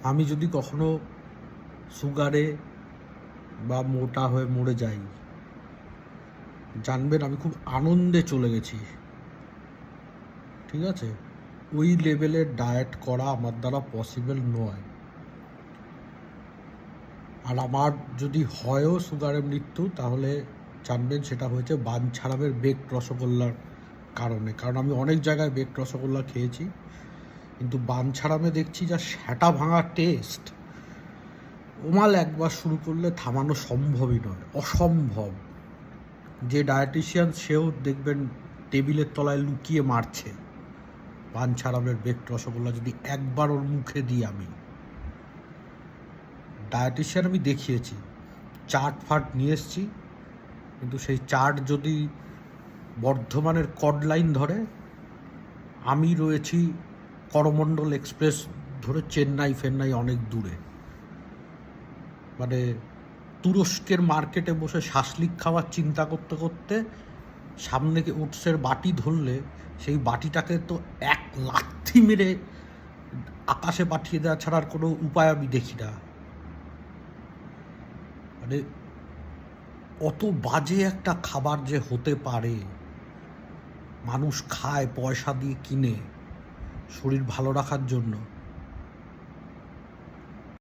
আমি যদি কখনো সুগারে বা মোটা হয়ে মরে যাই, জানবেন আমি খুব আনন্দে চলে গেছি। ঠিক আছে, ওই লেভেলের ডায়েট করা আমার দ্বারা পসিবল নয়। আর আমার যদি হয়ও সুগারের মৃত্যু, তাহলে জানবেন সেটা হয়েছে বাঞ্ছারামের বেকড রসগোল্লার কারণে। কারণ আমি অনেক জায়গায় বেকড রসগোল্লা খেয়েছি, কিন্তু বাঞ্ছারামে দেখছি যা স্যাটা ভাঙা টেস্ট, ওমাল একবার শুরু করলে থামানো সম্ভবই নয়, অসম্ভব। যে ডায়েটিশিয়ান সেও দেখবেন টেবিলের তলায় লুকিয়ে মারছে বাঞ্ছারামের বেকড রসগোল্লা যদি একবার ওর মুখে দিই। আমি ডায়েটিশিয়ান আমি দেখিয়েছি, চার্ট ফাট নিয়ে এসছি, কিন্তু সেই চার্ট যদি বর্ধমানের কড লাইন ধরে, আমি রয়েছি করমণ্ডল এক্সপ্রেস ধরে চেন্নাই ফেন্নাই অনেক দূরে। মানে তুরস্কের মার্কেটে বসে শাসলিক খাওয়ার চিন্তা করতে করতে সামনে ওটসের বাটি ধরলে সেই বাটিটাকে তো এক লাথি মেরে আকাশে পাঠিয়ে দেওয়া ছাড়া আর কোনো উপায় আমি দেখি না। মানে অত বাজে একটা খাবার যে হতে পারে, মানুষ খায় পয়সা দিয়ে কিনে শরীর ভালো রাখার জন্য,